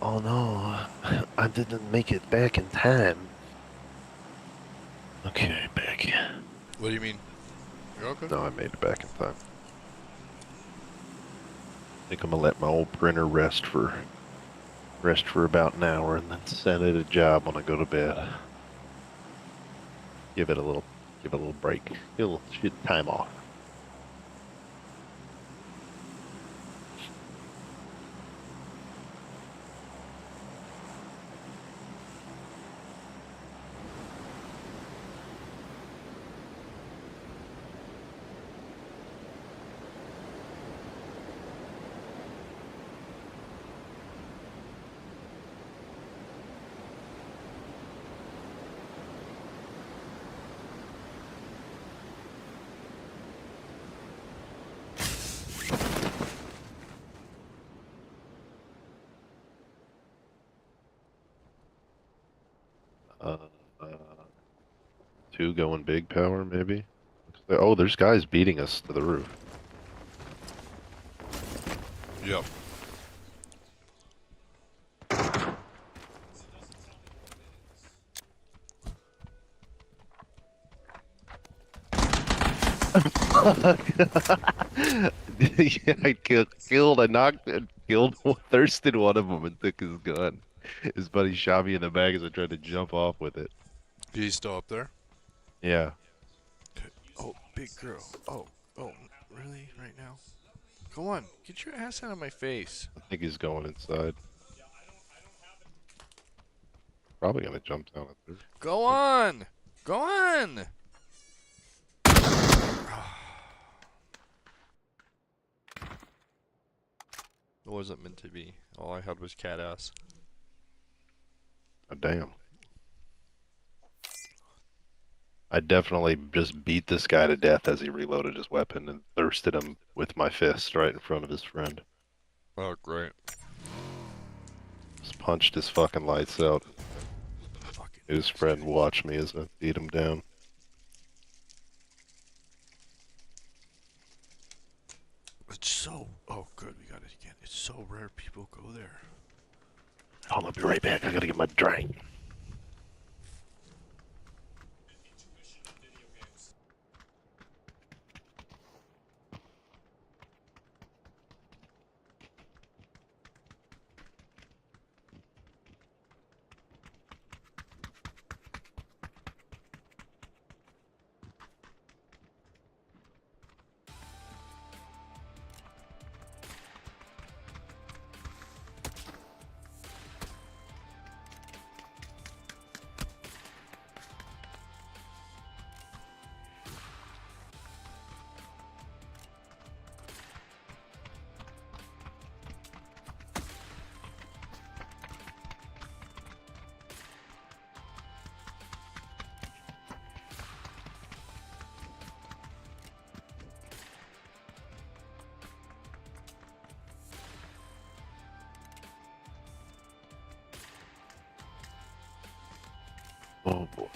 Oh no, I didn't make it back in time. Okay, back. What do you mean? You're okay. No, I made it back in time. Think I'm gonna let my old printer rest for about an hour and then send it a job when I go to bed. Give it a little give it a little break. Give it a little shit time off. Uh, uh, two going big power maybe. Oh, there's guys beating us to the roof. Yep. Yeah, I killed, I knocked, killed, thirsted one of them and took his gun. His buddy shot me in the back as I tried to jump off with it. He's still up there. Yeah, Oh, big girl. Oh, really? Right now? Come on, get your ass out of my face. I think he's going inside. Probably gonna jump down at third. Go on! Go on! It wasn't meant to be. All I had was cat ass. Oh, damn. I definitely just beat this guy to death as he reloaded his weapon and thirsted him with my fist right in front of his friend. Oh, great. Just punched his fucking lights out. Fucking His friend watched me as I beat him down. It's so. Oh, good. We got it again. It's so rare people go there. Hold on, I'll be right back. I gotta get my drink. Oh boy.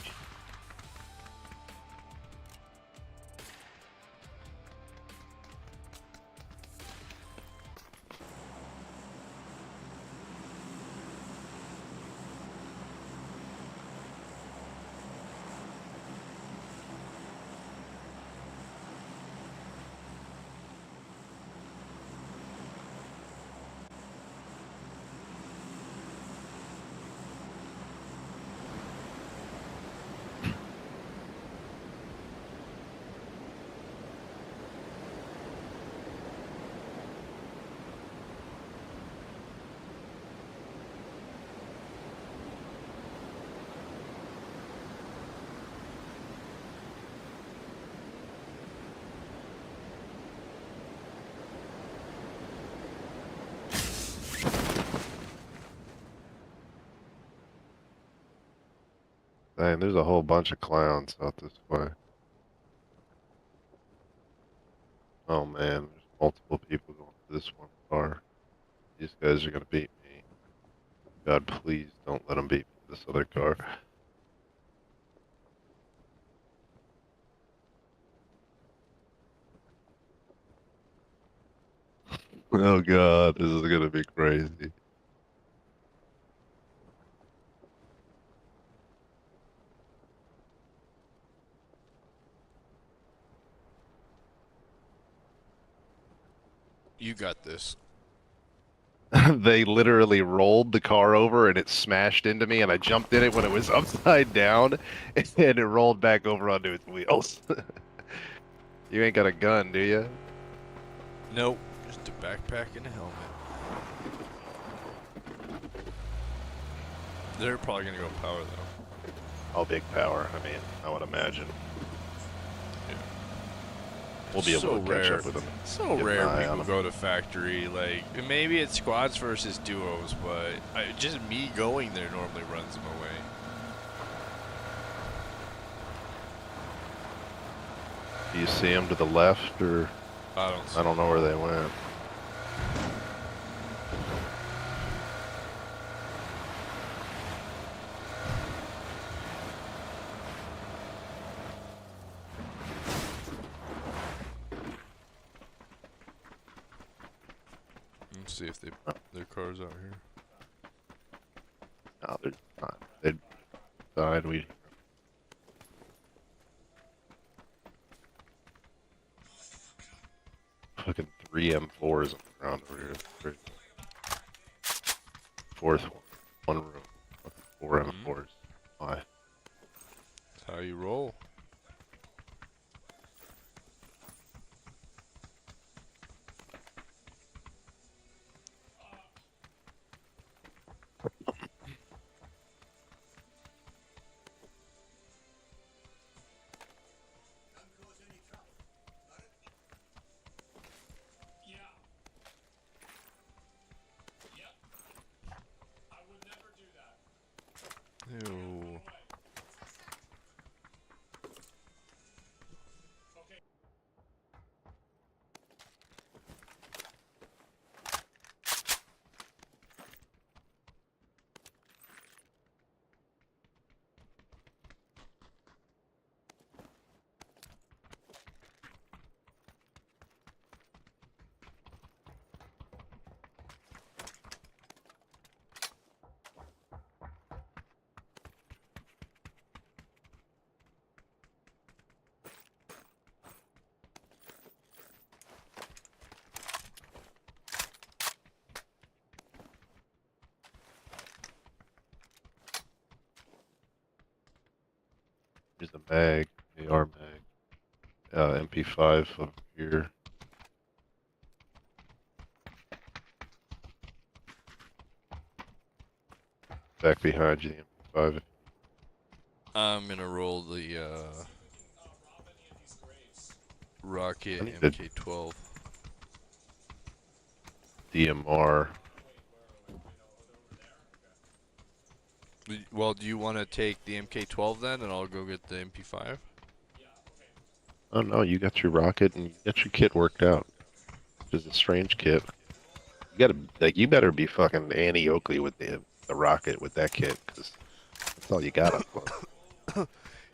Dang, there's a whole bunch of clowns out this way. Oh man, there's multiple people going to this one car. These guys are gonna beat me. God, please don't let them beat me to this other car. Oh God, this is gonna be crazy. You got this. They literally rolled the car over and it smashed into me, and I jumped in it when it was upside down, and it rolled back over onto its wheels. You ain't got a gun, do you? Nope. Just a backpack and a helmet. They're probably gonna go power though. All big power. I mean, I would imagine. Yeah. We'll be able to catch up with them. So Keep an rare eye on people 'em. go to factory. Like maybe it's squads versus duos, but just me going there normally runs them away. Do you see them to the left, or I don't. I don't know where they went. Let's see if their car's out here. No, they're not. They died. We. Fucking 3 M4s on the ground over here. Fourth one room. Fucking 4 M4s. Why? That's how you roll. Ew. Here's the mag. AR mag. MP5 over here. Back behind you, the MP5. I'm gonna roll the rocket I need to- MK12. DMR. Well, do you want to take the MK12 then, and I'll go get the MP5? Oh no, you got your rocket and you got your kit worked out. Which is a strange kit. You gotta, like, you better be fucking Annie Oakley with the rocket with that kit, because that's all you got up for.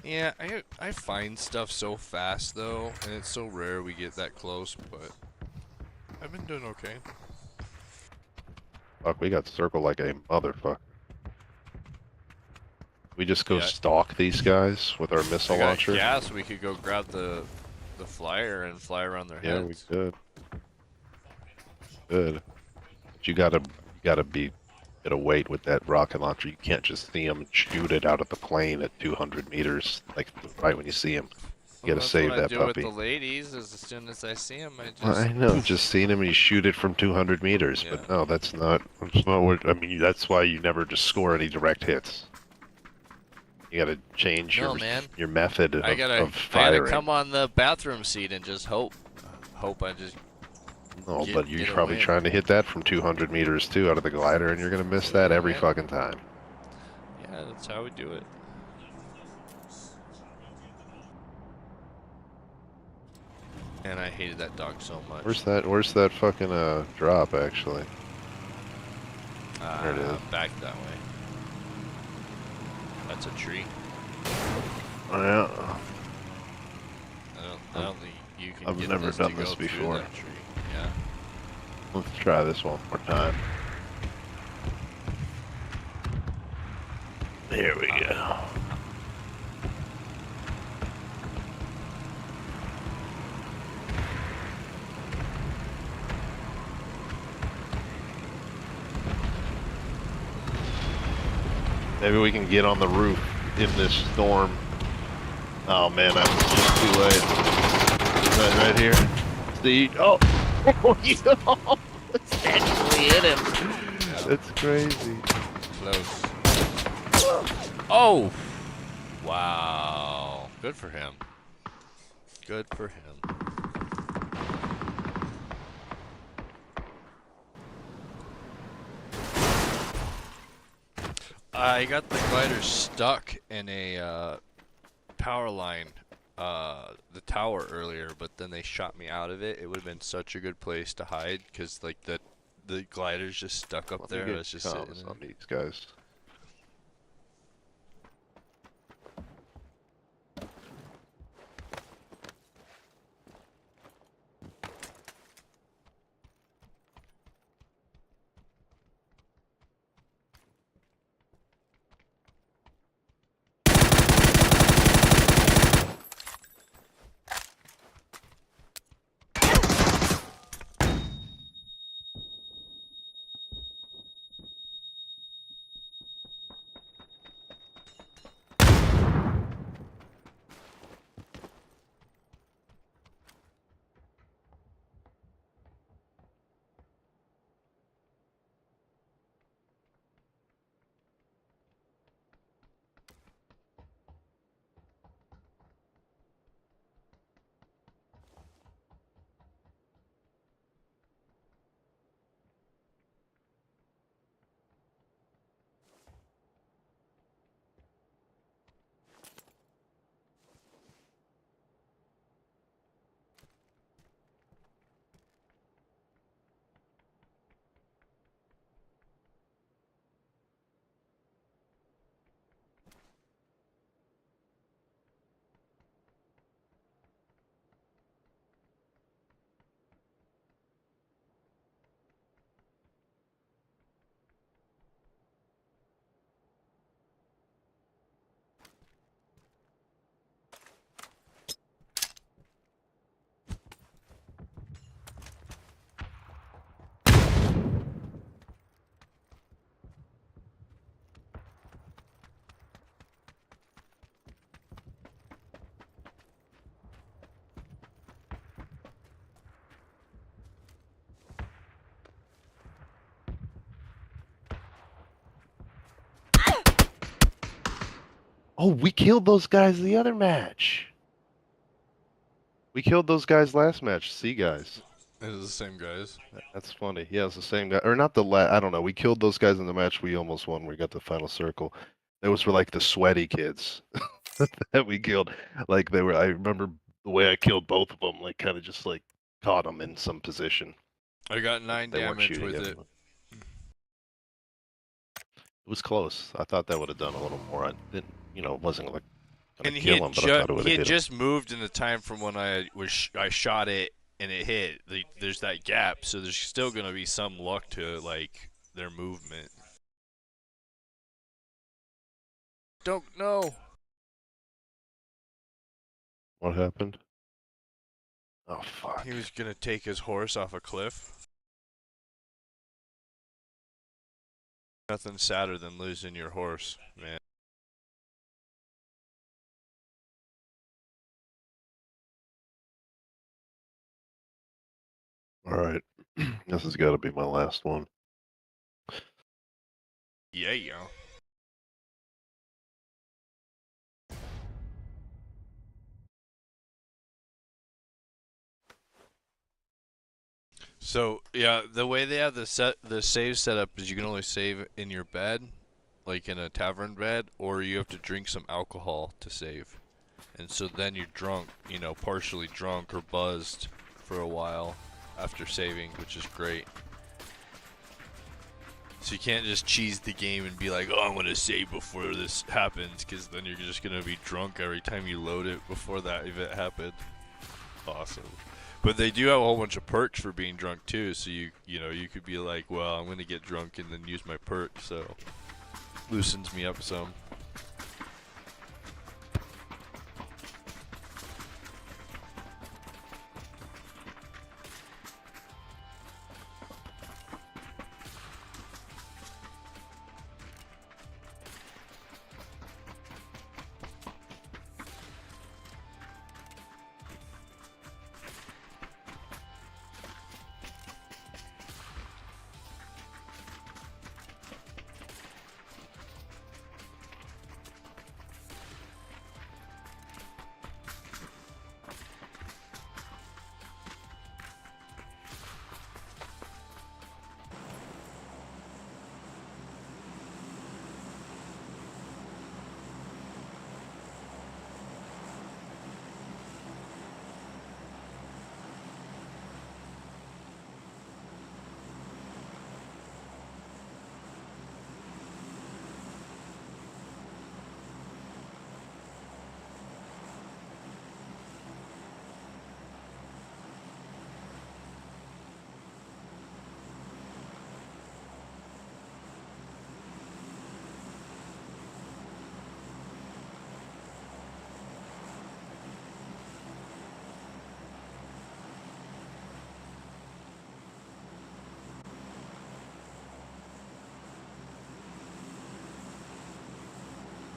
Yeah, I find stuff so fast though, and it's so rare we get that close, but I've been doing okay. Fuck, we got circled like a motherfucker. We just go Yeah. stalk these guys with our missile I got launcher. gas, we could go grab the flyer and fly around their Yeah, heads. we could. Good. But you gotta be at a weight with that rocket launcher. You can't just see them and shoot it out of the plane at 200 meters, like right when you see them. You gotta That's save what I that do puppy. with the ladies. Is as soon as I see them, I just. Well, I know, just seeing him and you shoot it from 200 meters, Yeah. but no, that's not what, I mean, that's why you never just score any direct hits. You gotta change No, man. your method of, I gotta firing. come on the bathroom seat and just hope I just. No, get- but you're get a probably win. trying to hit that from 200 meters too out of the glider, and you're gonna miss that every Yeah. fucking time. Yeah, that's how we do it. And I hated that dog so much. Where's that fucking drop actually? There it is. Back that way. That's a tree. Oh, yeah. I don't think you can I've get never this done to this go through before. that tree. Yeah. Let's try this one more time. Here we go. Maybe we can get on the roof in this storm. Oh man, I'm just too late. Right here. See? Oh, oh, you almost actually hit him. Yeah. That's crazy. Close. Oh! Wow. Good for him. Good for him. I got the glider stuck in a power line, the tower earlier, but then they shot me out of it. It would have been such a good place to hide because like the glider's just stuck up Let me there. I get was just sitting comms there. on these guys. Oh, we killed those guys the other match. We killed those guys last match. See, guys. It was the same guys. That's funny. Yeah, it's the same guy. Or not the I don't know. We killed those guys in the match we almost won. We got the final circle. It was for like the sweaty kids that we killed. Like they were, I remember the way I killed both of them, like kind of just like caught them in some position. I got Like 9 they weren't damage shooting with at it. them. It was close. I thought that would have done a little more. I didn't, it wasn't like gonna And kill him, but I thought it would he have had hit him. just moved in the time from when I shot it and it hit. There's that gap, so there's still gonna be some luck to like their movement. Don't know. What happened? Oh He fuck. was gonna take his horse off a cliff. Nothing sadder than losing your horse, man. All right. This has got to be my last one. Yeah, yeah. So yeah, the way they have the save setup is you can only save in your bed, like in a tavern bed, or you have to drink some alcohol to save. And so then you're drunk, partially drunk or buzzed for a while after saving, which is great. So you can't just cheese the game and be like, oh, I'm going to save before this happens, because then you're just going to be drunk every time you load it before that event happened. Awesome. But they do have a whole bunch of perks for being drunk too, so you could be like, well, I'm going to get drunk and then use my perk, so loosens me up some.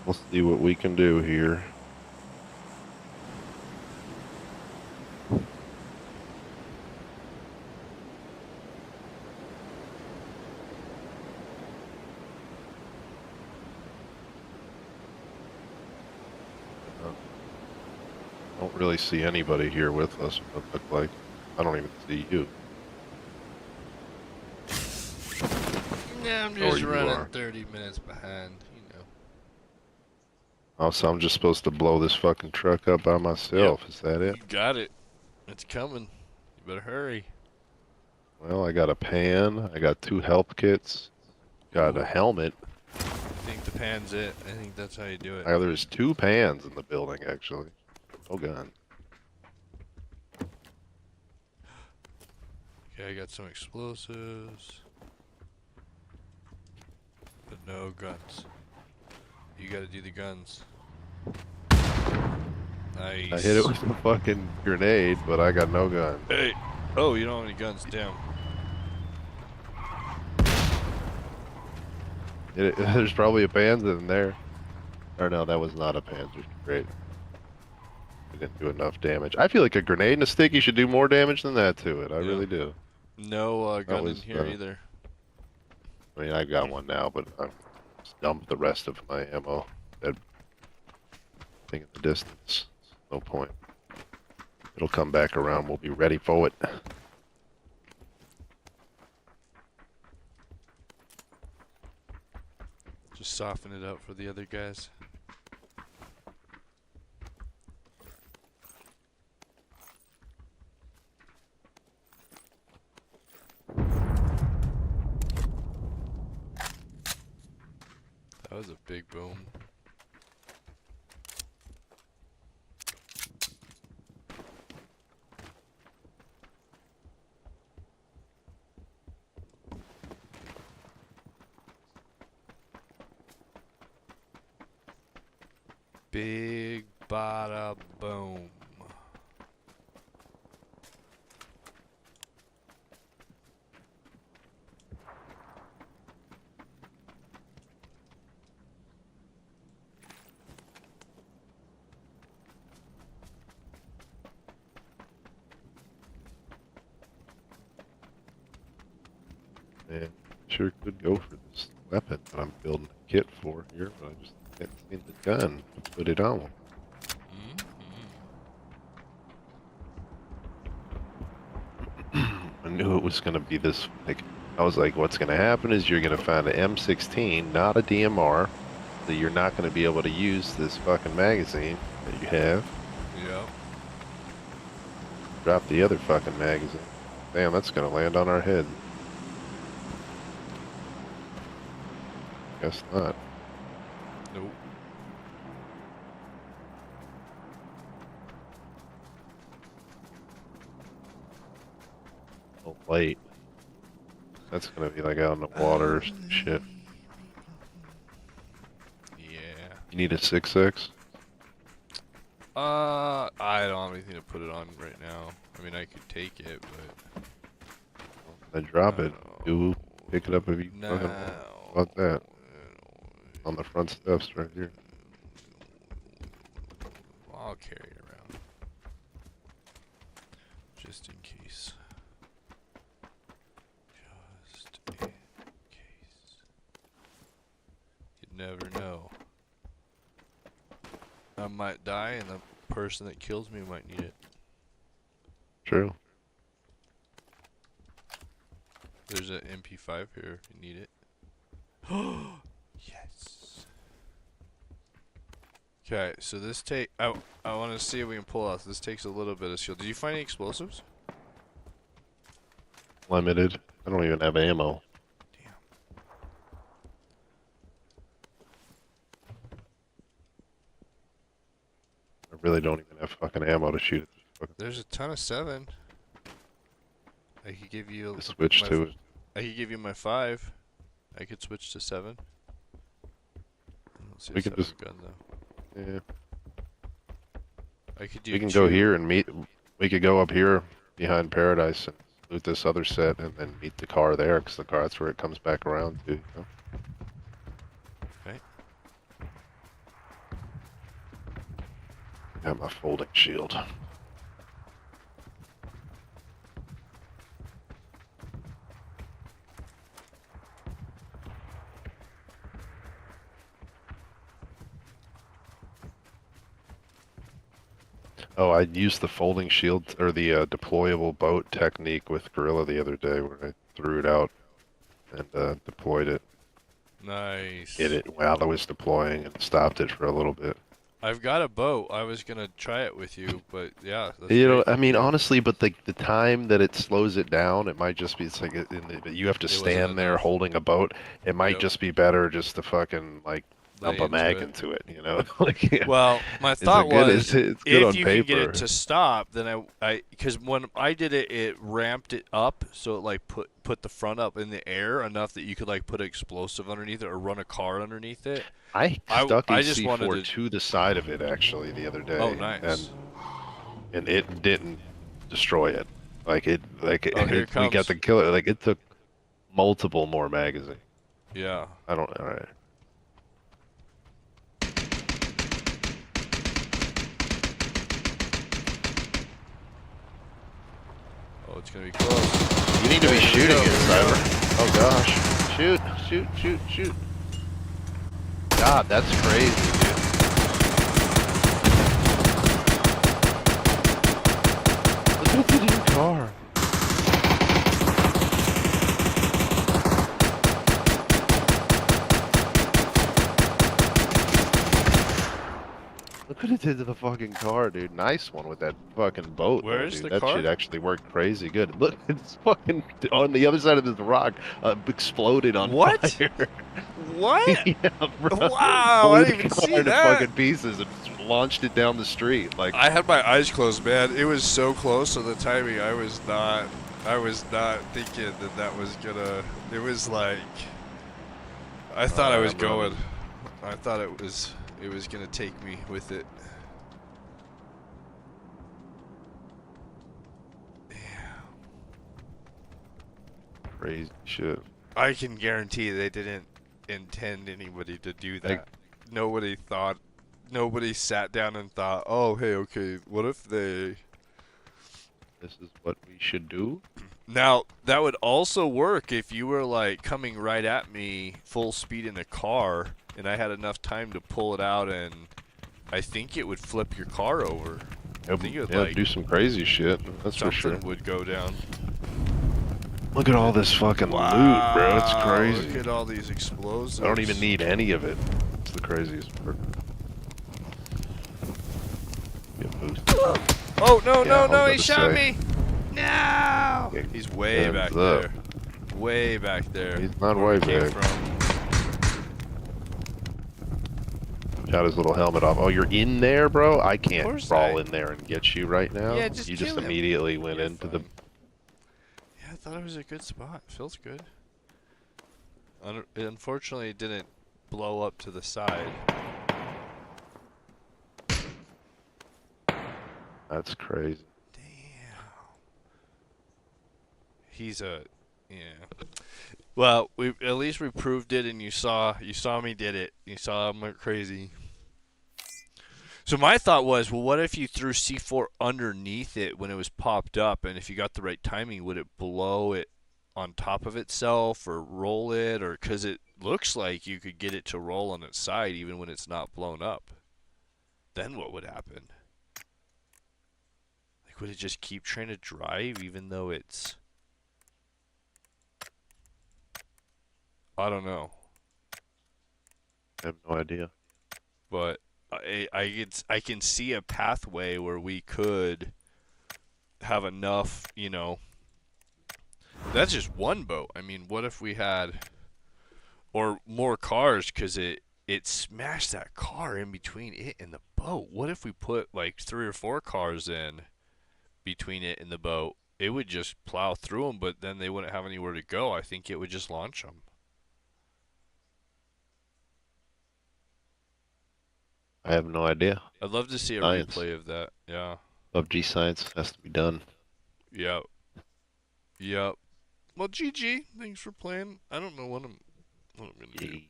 We'll see what we can do here. Uh, I don't really see anybody here with us, it look like. I don't even see you. Yeah, I'm Or just you running are. 30 minutes behind, you know. Oh, so I'm just supposed to blow this fucking truck up by Yep, myself. Is that it? you got it. It's coming. You better hurry. Well, I got a pan. I got 2 health kits. Got a Ooh, helmet. I think the pan's it. I think that's how you do it. There's 2 pans in the building, actually. Oh, gun. Okay, I got some explosives. But no guns. You gotta do the guns. I hit it Nice. with a fucking grenade, but I got no gun. Hey. Oh, you don't have any guns. Damn. There's probably a Panzer in there. Or no, that was not a Panzer. Great. We didn't do enough damage. I feel like a grenade and a sticky should do more damage than that to it. I Yeah. really do. No That gun in was, here either. I mean, I got one now, but I just dumped the rest of my ammo. That thing in the distance. No point. It'll come back around. We'll be ready for it. Just soften it out for the other guys. That was a big boom. Big bada boom. And sure could go for this weapon that I'm building a kit for here, but I just can't see the gun to put it on. I knew it was going to be this, like, I was like, what's going to happen is you're going to find an M16, not a DMR, so you're not going to be able to use this fucking magazine that you have. Yep. Drop the other fucking magazine. Damn, that's going to land on our head. Guess not. Nope. Oh, late. That's going to be like out in the water or some shit. Yeah. You need a 6.6? I don't have anything to put it on right now. I mean, I could take it, but Then drop it. no. Do pick it up if you No. fucking want. How about that? On the front steps right here. I'll carry it around. Just in case. Just in case. You never know. I might die and the person that kills me might need it. True. There's an MP5 here if you need it. Yes. Okay, so this I want to see if we can pull off. This takes a little bit of skill. Did you find any explosives? Limited. I don't even have ammo. Damn. I really don't even have fucking ammo to shoot it. There's a ton of 7. I could give you Just switch to it. I could give you my 5. I could switch to 7. I don't see We a could 7 just- gun though. Yeah. I could do We can 2. go here and meet. We could go up here behind Paradise and loot this other set and then meet the car there, because the car, that's where it comes back around to. You know? Okay. Got my folding shield. Oh, I used the folding shield or the deployable boat technique with Gorilla the other day where I threw it out and deployed it. Hit Nice. it while I was deploying and stopped it for a little bit. I've got a boat. I was gonna try it with you, but yeah, that's You know, great I that you mean, did. honestly, but the time that it slows it down, it might just be it's like you have to It wasn't stand there enough. holding a boat. It might Yep. just be better just to fucking like dump Lay a into mag it. into it, you know? Like, yeah, Well, my it's a thought good, was it's good if on you can get it paper. to stop, then because when I did it, it ramped it up so it like put the front up in the air enough that you could like put an explosive underneath it or run a car underneath it. I stuck a I just wanted C4 to. to the side of it actually the other Oh, day, nice. and it didn't destroy it. Oh, here it We got comes. the killer. Like it took multiple more magazines. Yeah. I don't. All right. Oh, it's gonna be close. You need to Okay, be here we shooting go. it, Here we Cyber. go. Oh gosh. Shoot, shoot, shoot, shoot. God, that's crazy, dude. Look what did your car. Look what it did to the fucking car, dude. Nice one with that fucking boat, though, Where's dude. the That shit car? actually worked crazy good. Look, it's fucking on the other side of this rock, exploded on What? fire. What? Yeah, bro. Wow, I Blew didn't the even car see into that. fucking pieces and launched it down the street. Like, I had my eyes closed, man. It was so close to the timing. I was not thinking that that was gonna. It was like I thought I alright, was I'm going. running. I thought it was gonna take me with it. Crazy shit. I can guarantee they didn't intend anybody to do Like, that. Nobody thought. Nobody sat down and thought, "Oh, hey, okay, what if they?" this is what we should do. Now, that would also work if you were like coming right at me full speed in a car and I had enough time to pull it out and I think it would flip your car over. I think it would Yeah, like do some crazy shit. That's for sure. something would go down. Look at all this fucking loot, bro. It's Wow, look crazy. at all these I don't even explosives. need any of it. It's the craziest part. Get boosted up. Oh, no, Yeah, no, I was no, about he to shot say. me. No. Get He's way back guns up. there. Way back there. He's not Where we way came back. from. Shot his little helmet off. Oh, you're in there, bro? I Of can't course crawl in there and get you right now. Yeah, just You just kill him. immediately went You're into the... fine. Yeah, I thought it was a good spot. Feels good. Unfortunately, it didn't blow up to the side. That's crazy. Damn. He's a yeah. Well, we at least we proved it, and you saw me did it. You saw I went crazy. So my thought was, well, what if you threw C4 underneath it when it was popped up, and if you got the right timing, would it blow it on top of itself or roll it, or because it looks like you could get it to roll on its side even when it's not blown up? Then what would happen? Like, would it just keep trying to drive even though it's? I don't know, I have no idea. but I can see a pathway where we could have enough, you know. That's just one boat. I mean, what if we had or more cars because it smashed that car in between it and the boat. What if we put like 3 or 4 cars in between it and the boat? It would just plow through them, but then they wouldn't have anywhere to go. I think it would just launch them. I have no idea. I'd love to see a Science. replay of that. Yeah. PUBG science has to be done. Yep. Yep. Well, GG. Thanks for playing. I don't know what I'm gonna do.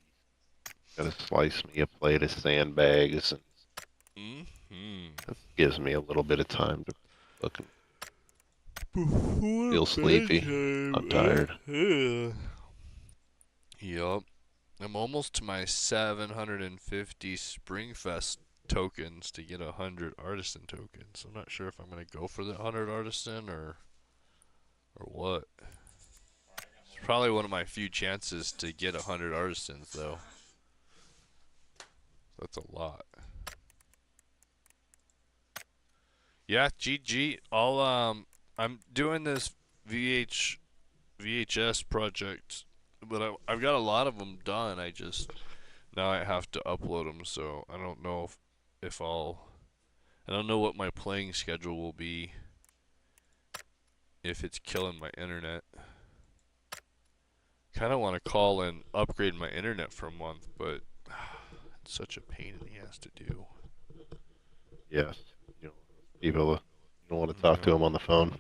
Gotta slice me a plate of sandbags and Mm? Hmm. That gives me a little bit of time to fucking Before feel sleepy. I'm tired. bedtime. Yup. I'm almost to my 750 Springfest tokens to get 100 artisan tokens. I'm not sure if I'm gonna go for the 100 artisan or what. It's probably one of my few chances to get 100 artisans though. That's a lot. Yeah, GG. I'm doing this VHS project, but I've got a lot of them done. Now I have to upload them, so I don't know if I don't know what my playing schedule will be if it's killing my internet. Kind of want to call and upgrade my internet for a month, but it's such a pain in the ass to do. Yes. You know, people, you don't want to talk to Yeah. them on the phone.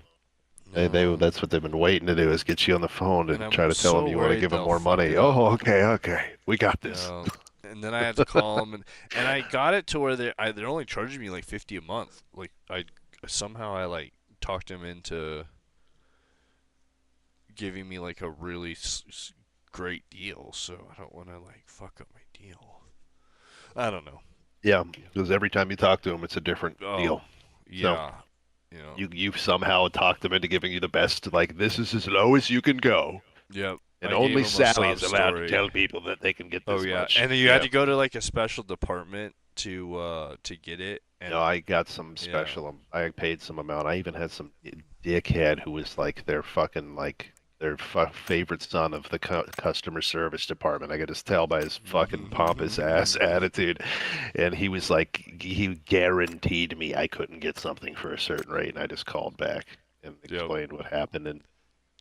They No. that's what they've been waiting to do is get you on the phone And and I'm try to tell them so you want to worried give them they'll more fuck money. it up. Oh, okay, okay, we got this. Yeah. And then I had to call them, and I got it to where they're only charging me like 50 a month. Like I like talked them into giving me like a really great deal, so I don't want to like fuck up my deal. I don't know. Yeah, because every time you talk to them, it's a different Oh, deal. So yeah. You know. you've somehow talked them into giving you the best. Like this is as low as you can go, Yep. and I gave only them a Sally sob is allowed to story. tell people that they can get Oh this yeah, much. and then you had Yeah. to go to like a special department to get it, and No, I got some yeah. special. I paid some amount. I even had some dickhead who was like their fucking like their favorite son of the customer service department. I could just tell by his fucking pompous ass attitude. And he was like, he guaranteed me I couldn't get something for a certain rate, and I just called back and Yep. explained what happened. And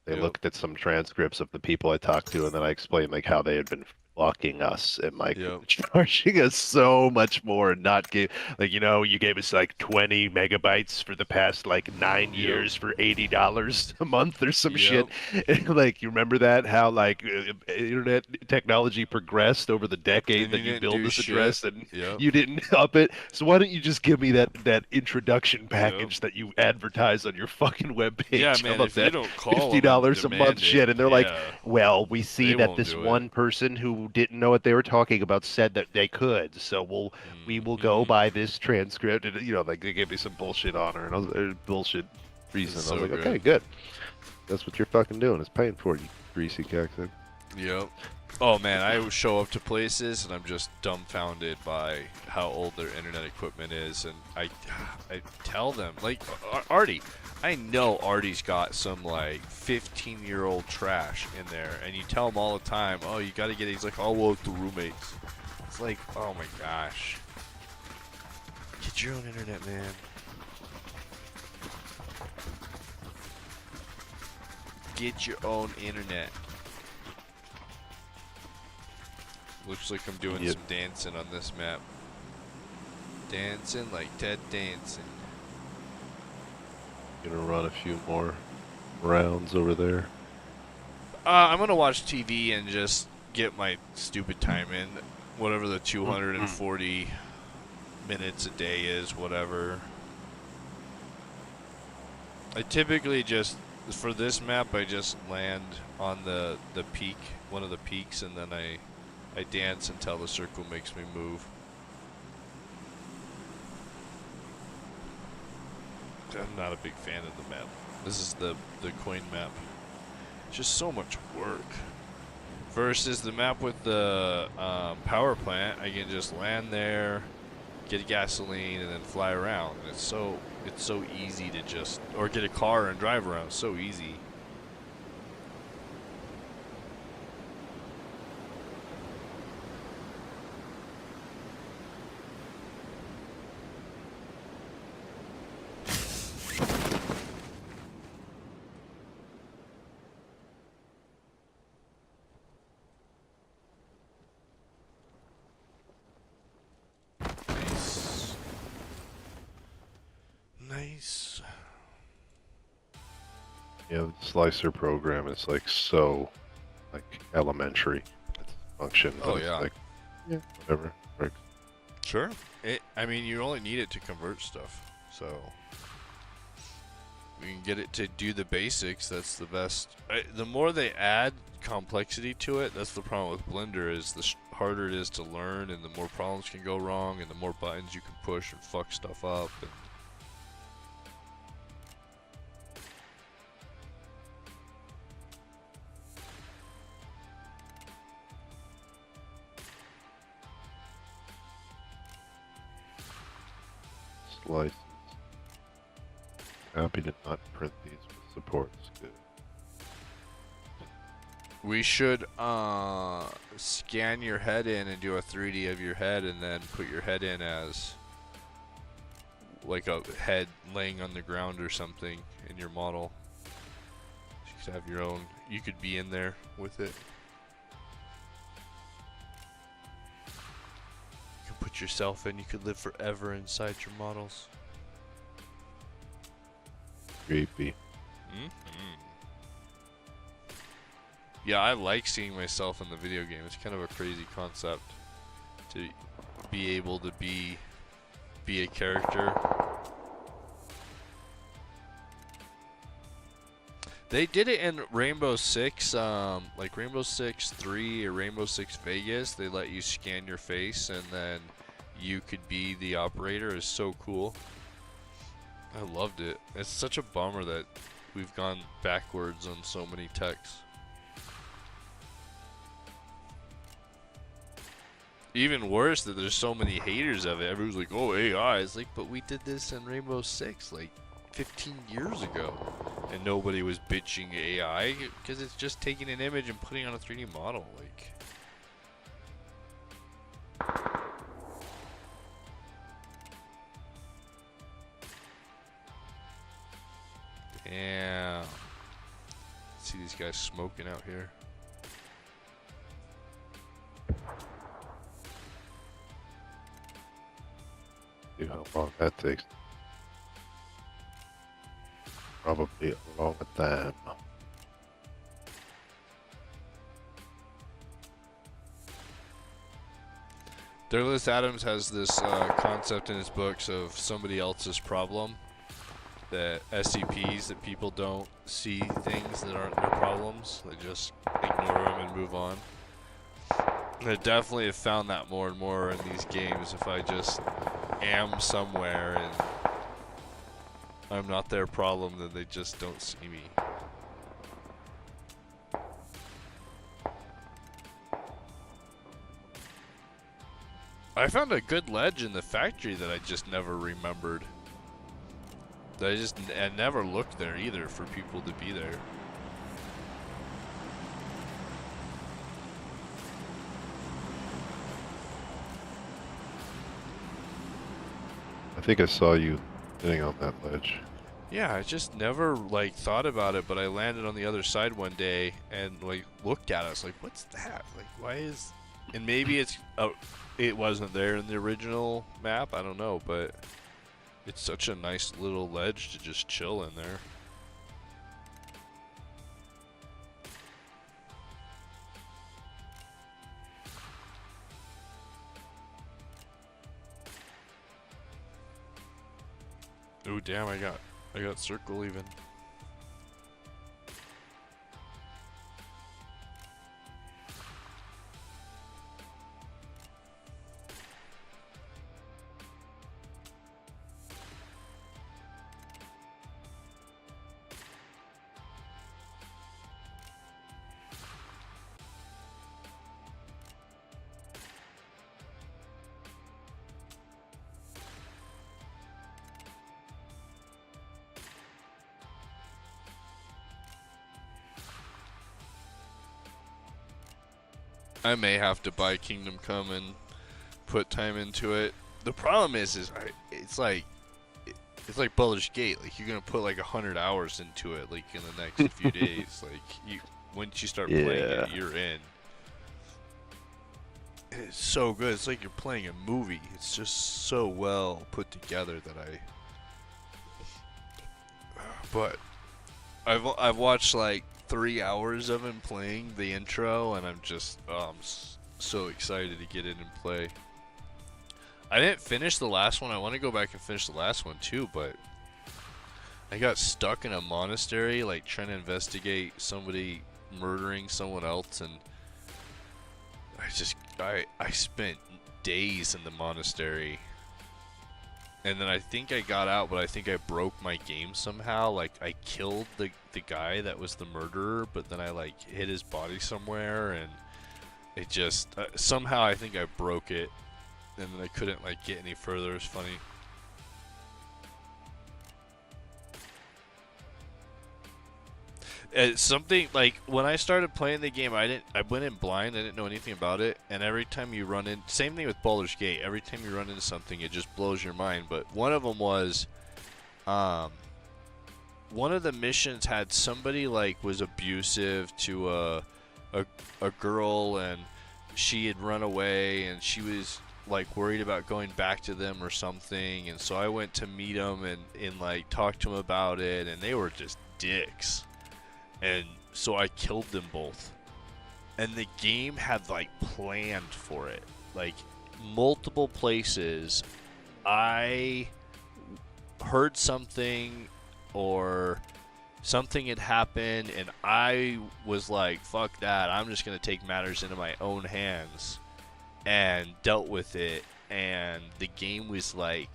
they Yep. looked at some transcripts of the people I talked to, and then I explained like how they had been fucking us and like Yep. charging us so much more and not give like you gave us like 20 megabytes for the past like 9 years Yep. for $80 a month or some shit. Yep. And, like you remember that how like internet technology progressed over the decade And you that you didn't build do this shit. address and Yep. you didn't up it. So why don't you just give me that introduction Yep. package that you advertise on your fucking Yeah, webpage? How man. about If you that? don't call fifty them and dollars a month demand it, shit, and they're like, yeah, well, we see they that won't this do it. one person who didn't know what they were talking about said that they could, so we will go Hmm. by this transcript, and like they gave me some bullshit honor and I was bullshit It's reason. I was so like, okay, good. good. That's what you're fucking doing is paying for it, you greasy cocksucker. Yep. Oh man, I would show up to places and I'm just dumbfounded by how old their internet equipment is, and I tell them like Artie, I know Artie's got some like 15-year-old trash in there, and you tell him all the time, oh you got to get it. He's like, oh well, it's the roommates. It's like, oh my gosh, get your own internet, man. Get your own internet. Looks like I'm doing Yep. some dancing on this map. Dancing like Ted Dancing. Gonna run a few more rounds over there. I'm gonna watch TV and just get my stupid time in. Whatever the 240 minutes a day is, whatever. I typically just, for this map, I just land on the peak, one of the peaks, and then I dance until the circle makes me move. I'm not a big fan of the map. This is the coin map. It's just so much work. Versus the map with the power plant, I can just land there, get gasoline, and then fly around. And it's so easy to just, or get a car and drive around. It's so easy. Nice. Nice. Yeah, the slicer program is like so like elementary. It's function, but Oh it's yeah. like yeah, whatever. Right. Sure. I mean, you only need it to convert stuff, so we can get it to do the basics. That's the best. The more they add complexity to it, that's the problem with Blender. Is the harder it is to learn, and the more problems can go wrong, and the more buttons you can push and fuck stuff up. And Slices. Happy to not print these with supports. Good. we should scan your head in and do a 3D of your head, and then put your head in as like a head laying on the ground or something in your model. You could have your own. You could be in there with it. You could put yourself in. You could live forever inside your models. Creepy. Yeah, I like seeing myself in the video game. It's kind of a crazy concept to be able to be a character. They did it in Rainbow Six, like Rainbow Six 3 or Rainbow Six Vegas. They let you scan your face and then you could be the operator. It's so cool. I loved it. It's such a bummer that we've gone backwards on so many techs. Even worse that there's so many haters of it. Everyone's like, oh, AI. It's like, but we did this in Rainbow Six like 15 years ago. And nobody was bitching AI because it's just taking an image and putting on a 3D model. Like, damn. See these guys smoking out here. See how long that takes. Probably a long time. Douglas Adams has this concept in his books of somebody else's problem. That SCPs, that people don't see things that aren't their problems. They just ignore them and move on. I definitely have found that more and more in these games. If I just am somewhere and I'm not their problem, then they just don't see me. I found a good ledge in the factory that I just never remembered. I never looked there either for people to be there. I think I saw you sitting on that ledge. Yeah, I just never like thought about it, but I landed on the other side one day and like looked at it. I was like, "What's that? Like, why is?" And maybe it wasn't there in the original map. I don't know, but it's such a nice little ledge to just chill in there. Oh damn! I got circle even. I may have to buy Kingdom Come and put time into it. The problem is it's like Baldur's Gate. Like you're gonna put like 100 hours into it, like in the next few days. Like once you start playing it, you're in. It's so good. It's like you're playing a movie. It's just so well put together that But I've watched like 3 hours of him playing the intro, and I'm just I'm so excited to get in and play. I didn't finish the last one. I want to go back and finish the last one too, but I got stuck in a monastery, like trying to investigate somebody murdering someone else, and I spent days in the monastery. And then I think I got out, but I think I broke my game somehow. Like, I killed the guy that was the murderer, but then I, like, hid his body somewhere, and it just... somehow I think I broke it, and then I couldn't, like, get any further. It's funny. It's something, like, when I started playing the game, I went in blind. I didn't know anything about it, and every time you run in... Same thing with Baldur's Gate. Every time you run into something, it just blows your mind. But one of them was... one of the missions had somebody, like, was abusive to a girl, and she had run away, and she was, like, worried about going back to them or something. And so I went to meet them and like, talk to them about it, and they were just dicks. And so I killed them both. And the game had, like, planned for it. Like, multiple places, I heard something or something had happened, and I was like, fuck that. I'm just going to take matters into my own hands, and dealt with it. And the game was, like,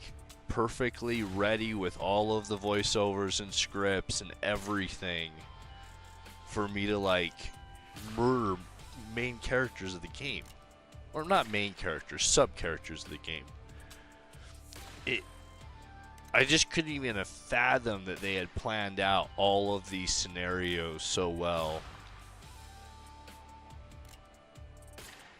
perfectly ready with all of the voiceovers and scripts and everything for me to, like, murder main characters of the game. Or not main characters, sub-characters of the game. I just couldn't even have fathomed that they had planned out all of these scenarios so well.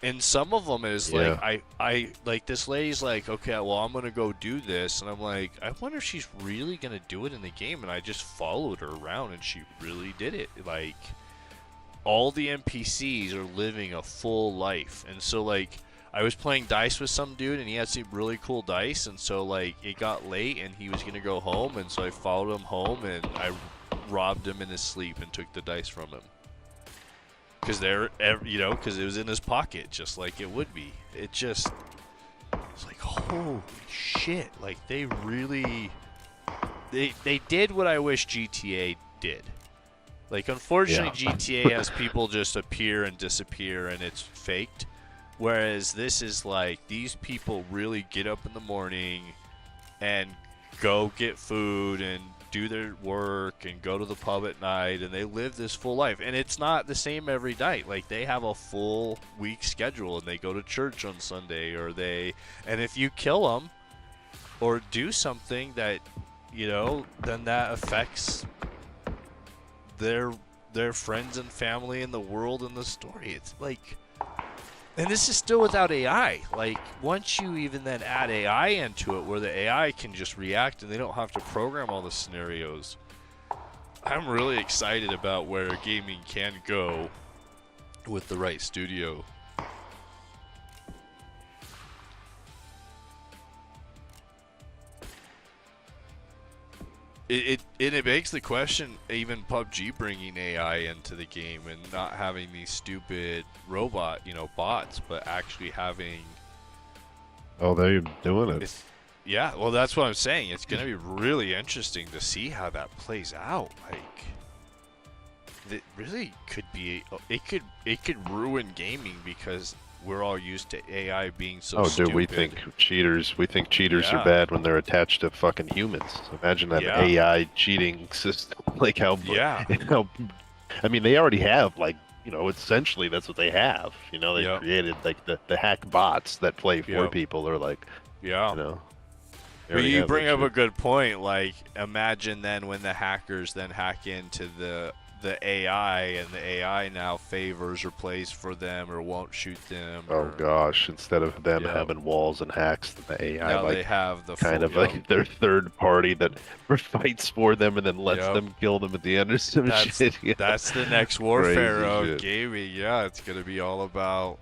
And some of them is like, I like, this lady's like, okay, well, I'm gonna go do this, and I'm like, I wonder if she's really gonna do it in the game. And I just followed her around, and she really did it. Like, all the NPCs are living a full life. And so, like, I was playing dice with some dude, and he had some really cool dice, and so, like, it got late, and he was gonna go home, and so I followed him home, and I robbed him in his sleep and took the dice from him. Because they're, you know, because it was in his pocket, just like it would be. It just, it's like, holy shit! Like, they really, they did what I wish GTA did. Like, unfortunately, GTA has people just appear and disappear, and it's faked. Whereas this is like, these people really get up in the morning and go get food and do their work and go to the pub at night, and they live this full life. And it's not the same every night. Like, they have a full week schedule, and they go to church on Sunday, and if you kill them or do something that, you know, then that affects their friends and family and the world and the story. It's like, and this is still without AI. Like, once you even then add AI into it, where the AI can just react and they don't have to program all the scenarios, I'm really excited about where gaming can go with the right studio. It begs the question, even PUBG bringing AI into the game and not having these stupid robot, you know, bots, but actually having... Oh, they're doing it. Yeah, well, that's what I'm saying. It's going to be really interesting to see how that plays out. Like, it really could be... It could ruin gaming, because we're all used to AI being so stupid. Dude, we think cheaters are bad when they're attached to fucking humans. Imagine an AI cheating system. Like, how I mean, they already have, like, you know, essentially that's what they have. You know, they created, like, the hack bots that play for people, or, like, you know. But you bring up a good point. Like, imagine then when the hackers then hack into the AI, and the AI now favors or plays for them or won't shoot them. Oh gosh! Instead of them having walls and hacks, the AI now like they have the kind of like their third party that fights for them and then lets them kill them at the end or some shit. That's the next warfare of gaming. Yeah, it's gonna be all about,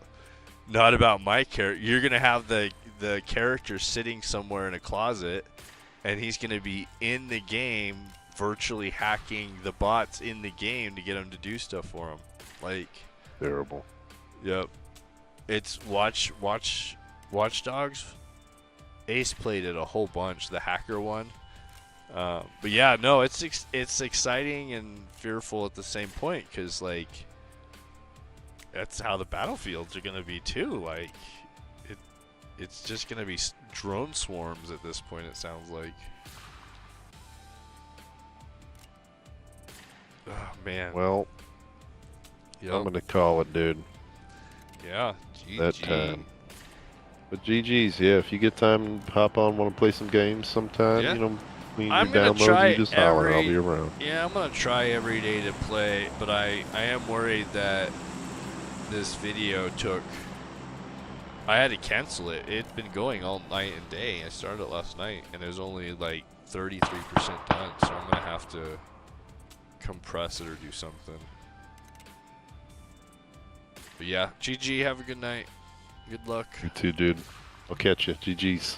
not about my character. You're gonna have the character sitting somewhere in a closet, and he's gonna be in the game, virtually hacking the bots in the game to get them to do stuff for him. Like, terrible. Yep. It's Watch Dogs. Ace played it a whole bunch, the hacker one. But yeah, no, it's exciting and fearful at the same point, because like that's how the battlefields are gonna be too. Like it's just gonna be drone swarms at this point. It sounds like. Oh man. Well, Yep. I'm gonna call it, dude. Yeah. GG. That time. But GG's, yeah. If you get time, hop on, want to play some games sometime. Yeah. You know, when I'm you gonna download, try you just holler. I'll be around. Yeah, I'm gonna try every day to play, but I am worried that this video took. I had to cancel it. It'd been going all night and day. I started it last night, and it was only like 33% done. So I'm gonna have to compress it or do something. But yeah, GG. Have a good night. Good luck. You too, dude. I'll catch you. GG's.